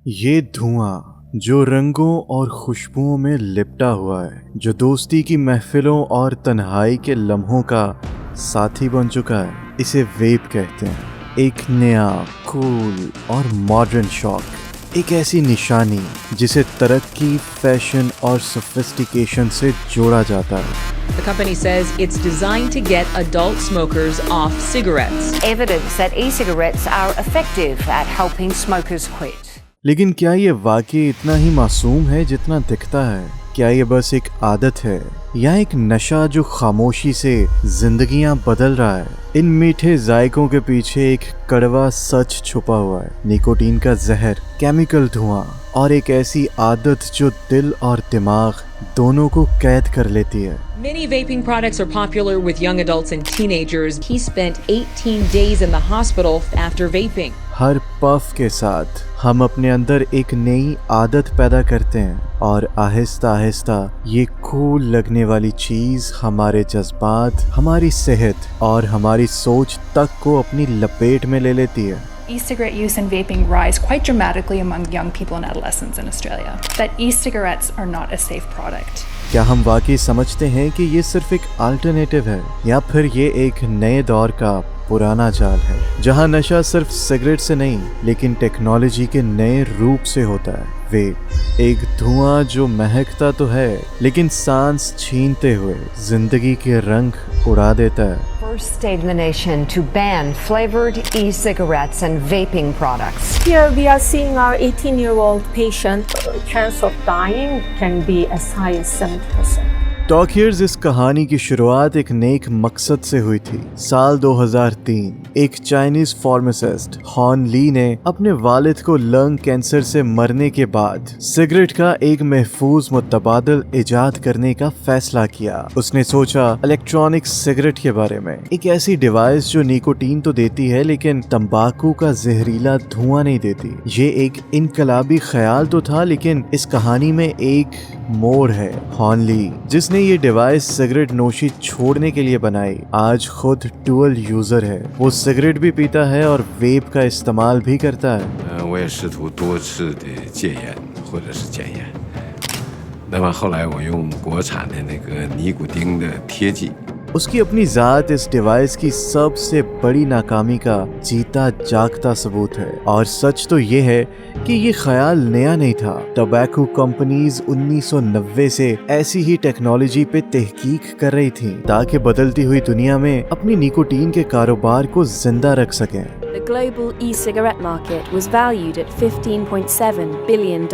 ये धुआं जो रंगों और खुशबुओं में लिपटा हुआ है, जो दोस्ती की महफिलों और तन्हाई के लम्हों का साथी बन चुका है, इसे वेप कहते हैं। एक नया, कूल और मॉडर्न शौक, एक ऐसी निशानी जिसे तरक्की, फैशन और सोफिस्टिकेशन से जोड़ा जाता है। The company says it's designed to get adult smokers off cigarettes. Evidence that e-cigarettes are effective at helping smokers quit. लेकिन क्या ये वाकई इतना ही मासूम है जितना दिखता है? क्या ये बस एक आदत है या एक नशा जो खामोशी से जिंदगियां बदल रहा है? इन मीठे जायकों के पीछे एक कड़वा सच छुपा हुआ है, निकोटीन का जहर, केमिकल धुआं और एक ऐसी आदत जो दिल और दिमाग दोनों को कैद कर लेती है। Many vaping products are popular with young adults and teenagers. He spent 18 days in the hospital after vaping. Her puff के साथ हम अपने अंदर एक नई आदत पैदा करते हैं और आहिस्ता आहिस्ता ये कूल लगने वाली चीज हमारे जज्बात, हमारी सेहत और हमारी सोच तक को अपनी लपेट में ले लेती है। E-cigarette use and vaping rise quite dramatically among young people and adolescents in Australia. That e-cigarettes are not a safe product. क्या हम वाकई समझते हैं कि ये सिर्फ एक अल्टरनेटिव है या फिर ये एक नए दौर का पुराना जाल है, जहां नशा सिर्फ सिगरेट से नहीं लेकिन टेक्नोलॉजी के नए रूप से होता है? वेप एक धुआं जो महकता तो है लेकिन सांस छीनते हुए जिंदगी के रंग उड़ा देता है। First state in the nation to ban flavored e-cigarettes and vaping products. Here we are seeing our 18-year-old patient. Chance of dying can be as high as 70%. टॉकियर्स इस कहानी की शुरुआत एक नेक मकसद से हुई थी। साल 2003 एक चाइनीज फार्मासिस्ट हॉन ली ने अपने वालिद को लंग कैंसर से मरने के बाद सिगरेट का एक महफूज मुतबादिल इजाद करने का फैसला किया। उसने सोचा इलेक्ट्रॉनिक सिगरेट के बारे में, एक ऐसी डिवाइस जो निकोटीन तो देती है लेकिन तंबाकू का जहरीला धुआं नहीं देती। ये एक इनकलाबी ख्याल तो था, लेकिन इस कहानी में एक मोड़ है। हॉन ली, जिसने ये डिवाइस सिगरेट नोशी छोड़ने के लिए बनाई, आज खुद डुअल यूजर है। वो सिगरेट भी पीता है और वेप का इस्तेमाल भी करता है। 我也试图多次的戒烟或者是减烟，那么后来我用国产的那个尼古丁的贴剂。 उसकी अपनी जात इस डिवाइस की सबसे बड़ी नाकामी का जीता जागता सबूत है। और सच तो ये है कि ये ख्याल नया नहीं था। टोबैको कंपनीज 1990 से ऐसी ही टेक्नोलॉजी पे तहकीक कर रही थी ताकि बदलती हुई दुनिया में अपनी निकोटीन के कारोबार को जिंदा रख सकें। The global e-cigarette market was valued at $15.7 billion.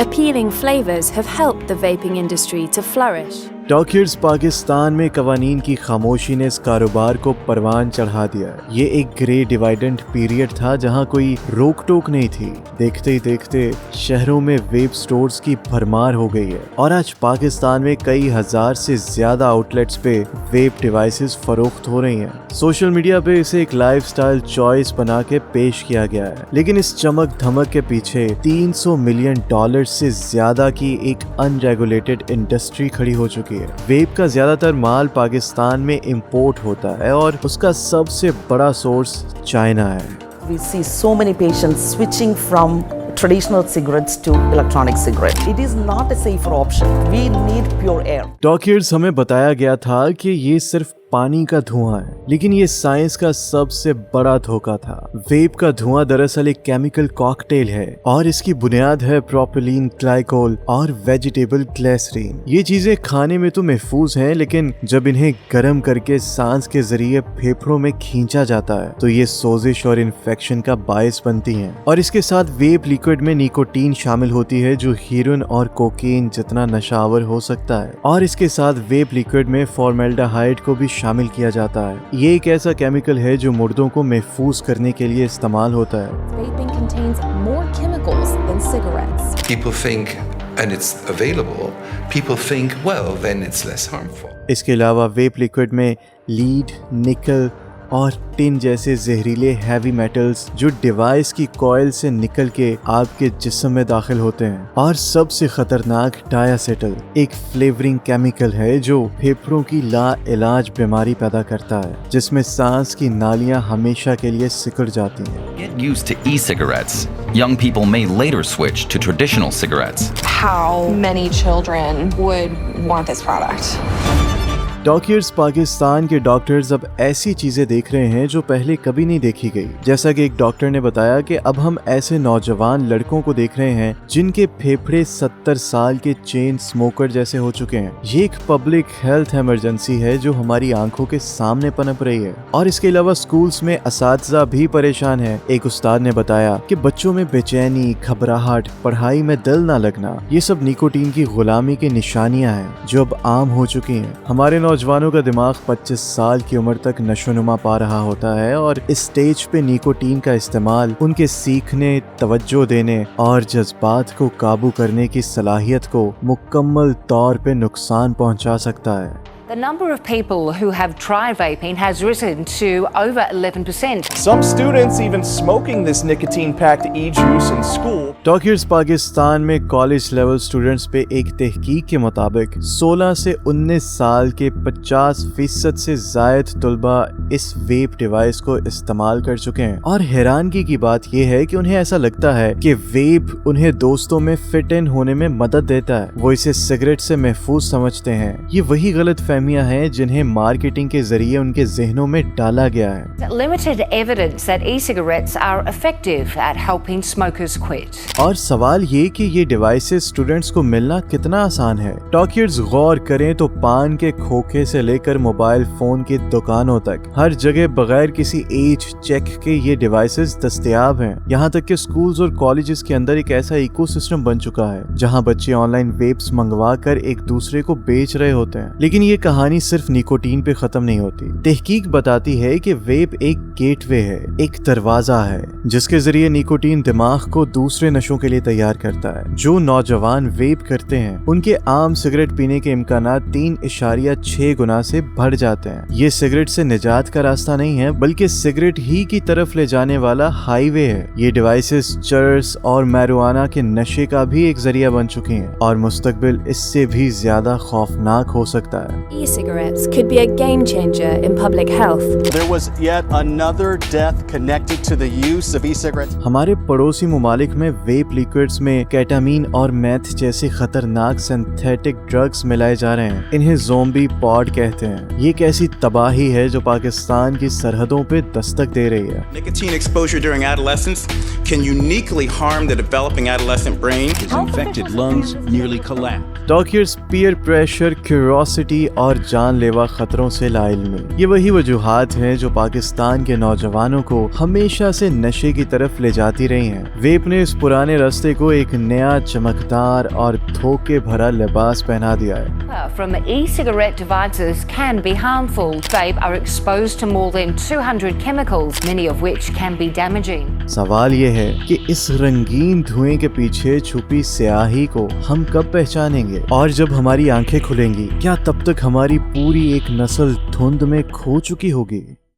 Appealing flavors have helped the vaping industry to flourish. टॉकियर्स Pakistan में कवानीन की खामोशी ने इस कारोबार को परवान चढ़ा दिया। ये एक ग्रे डिवाइडेंट पीरियड था जहां कोई रोक टोक नहीं थी। देखते ही देखते शहरों में वेप स्टोर्स की भरमार हो गई है और आज पाकिस्तान में कई हजार से ज्यादा आउटलेट्स पे वेप डिवाइसेस फरोख्त हो रही हैं। सोशल मीडिया पे इसे एक लाइफस्टाइल चॉइस बना के पेश किया गया है, लेकिन इस चमक धमक के पीछे $300 मिलियन से ज्यादा की एक अनरेगुलेटेड इंडस्ट्री खड़ी हो चुकी है। वेप का ज्यादातर माल पाकिस्तान में इंपोर्ट होता है और उसका सबसे बड़ा सोर्स चाइना है। We see so many patients switching from traditional cigarettes to electronic cigarette. It is not a safer option. We need pure air. टॉकियर्स हमें बताया गया था कि ये सिर्फ पानी का धुआं है, लेकिन ये साइंस का सबसे बड़ा धोखा था। वेप का धुआं दरअसल एक केमिकल कॉकटेल है और इसकी बुनियाद है प्रोपिलीन ग्लाइकोल और वेजिटेबल ग्लिसरीन। ये चीजें खाने में तो महफूज हैं, लेकिन जब इन्हें गर्म करके सांस के जरिए फेफड़ों में खींचा जाता है तो ये सोजिश और इन्फेक्शन का बायस बनती हैं। और इसके साथ वेप लिक्विड में निकोटीन शामिल होती है जो हीरोइन और कोकेन जितना नशावर हो सकता है। और इसके साथ वेप लिक्विड में फॉर्मेल्डिहाइड को भी शामिल किया जाता है। ये एक ऐसा केमिकल है जो मुर्दों को महफूज करने के लिए इस्तेमाल होता है। Vaping contains more chemicals than cigarettes. People think, and it's available, people think, well, then it's less harmful. इसके अलावा वेप लिक्विड में लीड, निकल और टिन जैसे जहरीले हैवी मेटल्स जो डिवाइस की कॉइल से निकल के आपके जिस्म में दाखिल होते हैं। और सबसे खतरनाक डायासेटल एक फ्लेवरिंग केमिकल है जो फेफड़ों की लाइलाज बीमारी पैदा करता है, जिसमें सांस की नालियां हमेशा के लिए सिकुड़ जाती हैं। Get used to e-cigarettes. Young people may later switch to traditional cigarettes. How many children would want this product? Doctors Pakistan के डॉक्टर्स अब ऐसी चीजें देख रहे हैं जो पहले कभी नहीं देखी गई। जैसा कि एक डॉक्टर ने बताया कि अब हम ऐसे नौजवान लड़कों को देख रहे हैं जिनके फेफड़े 70 साल के चेन स्मोकर जैसे हो चुके हैं। ये एक पब्लिक हेल्थ इमरजेंसी है जो हमारी आंखों के सामने पनप रही है। और इसके अलावा स्कूल्स में असातिज़ा भी परेशान है। एक उस्ताद ने बताया कि बच्चों में बेचैनी, घबराहट, पढ़ाई में दिल न लगना, ये सब निकोटीन की गुलामी की निशानियां हैं जो अब आम हो चुकी हैं। हमारे नौजवानों का दिमाग 25 साल की उम्र तक नशोनुमा पा रहा होता है और इस स्टेज पे निकोटीन का इस्तेमाल उनके सीखने, तवज्जो देने और जज्बात को काबू करने की सलाहियत को मुकम्मल तौर पे नुकसान पहुंचा सकता है। The number of people who have tried vaping has risen to over 11%. Some students even smoking this nicotine-packed e-juice in school. Doctors Pakistan में कॉलेज लेवल स्टूडेंट्स पे एक तहकीक के मुताबिक 16 से 19 साल के 50% से जायद तलबा इस वेप डिवाइस को इस्तेमाल कर चुके हैं। और हैरानगी की बात यह है कि उन्हें ऐसा लगता है कि वेप उन्हें दोस्तों में फिट इन होने में मदद देता है। वो इसे सिगरेट से महफूज समझते हैं। ये वही गलत फहमियां हैं जिन्हें मार्केटिंग के जरिए उनके जहनों में डाला गया है। Limited evidence that e-cigarettes are effective at helping smokers quit. और सवाल ये कि ये डिवाइसेस स्टूडेंट्स को मिलना कितना आसान है। डॉक्टर्स गौर करें तो पान के खोखे से लेकर मोबाइल फोन की दुकानों तक हर जगह बगैर किसी एज चेक के ये डिवाइसेस दस्तयाब हैं। यहाँ तक कि स्कूल्स और कॉलेजेस के अंदर एक ऐसा इकोसिस्टम बन चुका है जहाँ बच्चे ऑनलाइन वेप्स मंगवा कर एक दूसरे को बेच रहे होते हैं। लेकिन ये कहानी सिर्फ निकोटीन पे खत्म नहीं होती। तहकीक बताती है कि वेप एक गेटवे है, एक दरवाजा है जिसके जरिए निकोटीन दिमाग को दूसरे नशों के लिए तैयार करता है। जो नौजवान वेप करते हैं उनके आम सिगरेट पीने के इम्कानात 3.6 गुना से बढ़ जाते हैं। ये सिगरेट से निजात का रास्ता नहीं है बल्कि सिगरेट ही की तरफ ले जाने वाला हाईवे है। ये डिवाइसेस चर्स और मैरिजुआना के नशे का भी एक जरिया बन चुकी हैं और मुस्तकबिल इससे भी ज्यादा खौफनाक हो सकता है। E-cigarettes could be a game changer in public health. There was yet another death connected to the use of e-cigarettes. हमारे पड़ोसी मुमालिक में वेप लिक्विड्स में केटामीन और मैथ जैसे खतरनाक सिंथेटिक ड्रग्स मिलाए जा रहे हैं। इन्हें ज़ोंबी पॉड कहते हैं। ये एक ऐसी तबाही है जो पाकिस्तान की सरहदों पे दस्तक दे रही है। Nicotine exposure during adolescence can uniquely harm the developing adolescent brain. His infected lungs nearly collapsed. Doctors peer pressure, curiosity और जानलेवा खतरों से लाइल्मी, ये वही वजूहात हैं जो पाकिस्तान के नौजवानों को हमेशा से नशे की तरफ ले जाती रही हैं। वेप ने इस पुराने रास्ते को एक नया चमकदार और धोखे भरा लिबास पहना दिया है। From e-cigarette devices can be harmful. Vape are exposed to more than 200 chemicals, many of which can be damaging. सवाल ये है कि इस रंगीन धुएं के पीछे छुपी स्याही को हम कब पहचानेंगे और जब हमारी आंखें खुलेंगी क्या तब तक हमारी पूरी एक नस्ल धुंध में खो चुकी होगी?